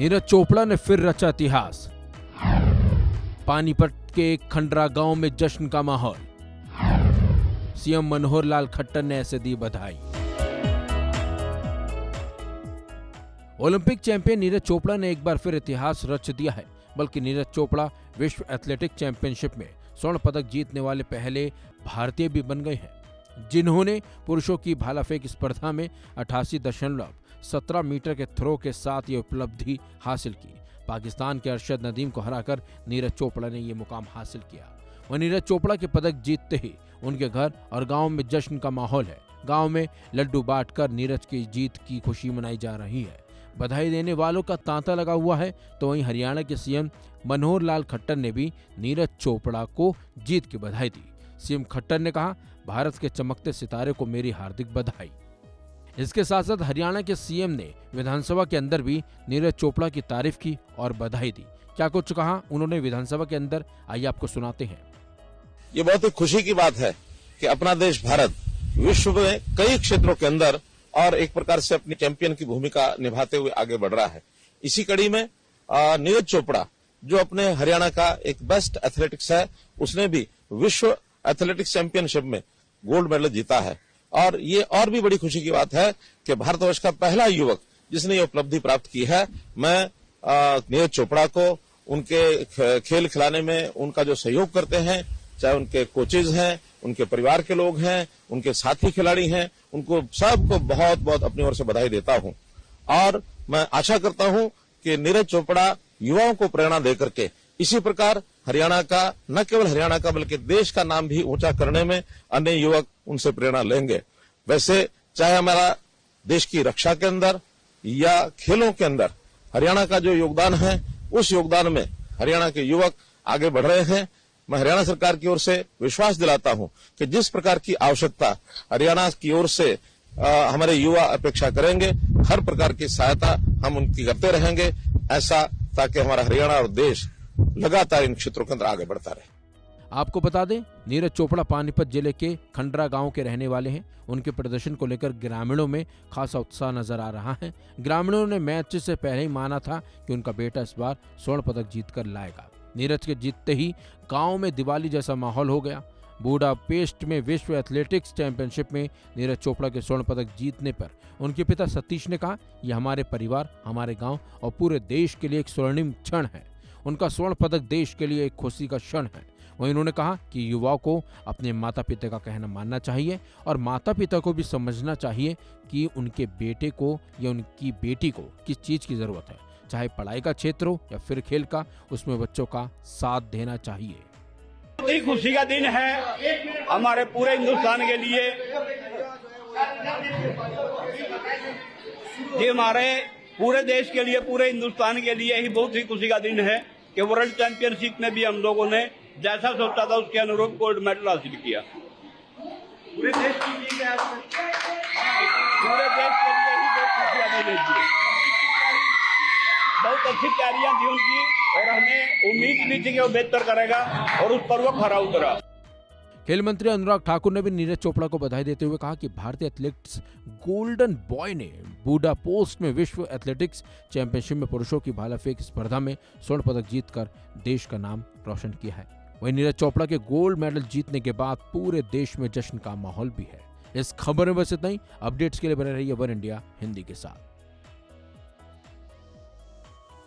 नीरज चोपड़ा ने फिर रचा इतिहास। पानीपत के खंडरा गांव में जश्न का माहौल। सीएम मनोहर लाल खट्टर ने ऐसे दी बधाई। ओलंपिक चैंपियन नीरज चोपड़ा ने एक बार फिर इतिहास रच दिया है। बल्कि नीरज चोपड़ा विश्व एथलेटिक चैंपियनशिप में स्वर्ण पदक जीतने वाले पहले भारतीय भी बन गए हैं, जिन्होंने पुरुषों की भाला फेंक स्पर्धा में 88.17 मीटर के थ्रो के साथ ये उपलब्धि हासिल की। पाकिस्तान के अरशद नदीम को हराकर नीरज चोपड़ा ने ये मुकाम हासिल किया। वह नीरज चोपड़ा के पदक जीतते ही उनके घर और गांव में जश्न का माहौल है। गांव में लड्डू बांटकर नीरज की जीत की खुशी मनाई जा रही है। बधाई देने वालों का तांता लगा हुआ है। तो वहीं हरियाणा के सीएम मनोहर लाल खट्टर ने भी नीरज चोपड़ा को जीत की बधाई दी। सीएम खट्टर ने कहा, भारत के चमकते सितारे को मेरी हार्दिक बधाई। इसके साथ साथ हरियाणा के सीएम ने विधानसभा के अंदर भी नीरज चोपड़ा की तारीफ की और बधाई दी। क्या कुछ कहा उन्होंने विधानसभा के अंदर, आइए आपको सुनाते हैं। ये बहुत ही खुशी की बात है कि अपना देश भारत विश्व में कई क्षेत्रों के अंदर और एक प्रकार से अपनी चैंपियन की भूमिका निभाते हुए आगे बढ़ रहा है। इसी कड़ी में नीरज चोपड़ा जो अपने हरियाणा का एक बेस्ट एथलेटिक्स है, उसने भी विश्व एथलेटिक्स चैंपियनशिप में गोल्ड मेडल जीता है। और ये और भी बड़ी खुशी की बात है कि भारतवर्ष का पहला युवक जिसने ये उपलब्धि प्राप्त की है। मैं नीरज चोपड़ा को उनके खेल खिलाने में उनका जो सहयोग करते हैं, चाहे उनके कोचेज हैं, उनके परिवार के लोग हैं, उनके साथी खिलाड़ी हैं, उनको सबको बहुत बहुत अपनी ओर से बधाई देता हूं। और मैं आशा करता हूं कि नीरज चोपड़ा युवाओं को प्रेरणा देकर के इसी प्रकार हरियाणा का, न केवल हरियाणा का बल्कि देश का नाम भी ऊंचा करने में अन्य युवक उनसे प्रेरणा लेंगे। वैसे चाहे हमारा देश की रक्षा के अंदर या खेलों के अंदर हरियाणा का जो योगदान है, उस योगदान में हरियाणा के युवक आगे बढ़ रहे हैं। मैं हरियाणा सरकार की ओर से विश्वास दिलाता हूं कि जिस प्रकार की आवश्यकता हरियाणा की ओर से हमारे युवा अपेक्षा करेंगे, हर प्रकार की सहायता हम उनकी करते रहेंगे, ऐसा ताकि हमारा हरियाणा और देश लगातार इन क्षेत्रों के अंदर आगे बढ़ता रहे। आपको बता दें, नीरज चोपड़ा पानीपत जिले के खंडरा गांव के रहने वाले हैं। उनके प्रदर्शन को लेकर ग्रामीणों में खासा उत्साह नजर आ रहा है। ग्रामीणों ने मैच से पहले ही माना था कि उनका बेटा इस बार स्वर्ण पदक जीतकर लाएगा। नीरज के जीतते ही गांव में दिवाली जैसा माहौल हो गया। बुडापेस्ट में विश्व एथलेटिक्स चैंपियनशिप में नीरज चोपड़ा के स्वर्ण पदक जीतने पर उनके पिता सतीश ने कहा, यह हमारे परिवार, हमारे गांव और पूरे देश के लिए एक स्वर्णिम क्षण है। उनका स्वर्ण पदक देश के लिए एक खुशी का क्षण है। वहीं उन्होंने कहा कि युवाओं को अपने माता पिता का कहना मानना चाहिए और माता पिता को भी समझना चाहिए कि उनके बेटे को या उनकी बेटी को किस चीज की जरूरत है, चाहे पढ़ाई का क्षेत्र हो या फिर खेल का, उसमें बच्चों का साथ देना चाहिए। बहुत ही खुशी का दिन है हमारे पूरे हिंदुस्तान के लिए। ये हमारे पूरे देश के लिए, पूरे हिंदुस्तान के लिए ही बहुत ही खुशी का दिन है कि वर्ल्ड चैंपियनशिप में भी हम लोगों ने जैसा सोचा था उसके अनुरूप गोल्ड मेडल हासिल किया। पूरे देश की जीत है, पूरे देश के लिए ही बहुत खुशियां दी गई। बहुत अच्छी तैयारियां थी उनकी और हमें उम्मीद भी थी कि वो बेहतर करेगा और उस पर वो खरा उतरा। खेल मंत्री अनुराग ठाकुर ने भी नीरज चोपड़ा को बधाई देते हुए कहा कि भारतीय एथलेटिक्स गोल्डन बॉय ने बुडापेस्ट में विश्व एथलेटिक्स चैंपियनशिप में पुरुषों की भाला फेंक स्पर्धा में स्वर्ण पदक जीतकर देश का नाम रोशन किया है। वहीं नीरज चोपड़ा के गोल्ड मेडल जीतने के बाद पूरे देश में जश्न का माहौल भी है। इस खबर में बस इतना ही। अपडेट्स के लिए बने रहिए वन इंडिया हिंदी के साथ।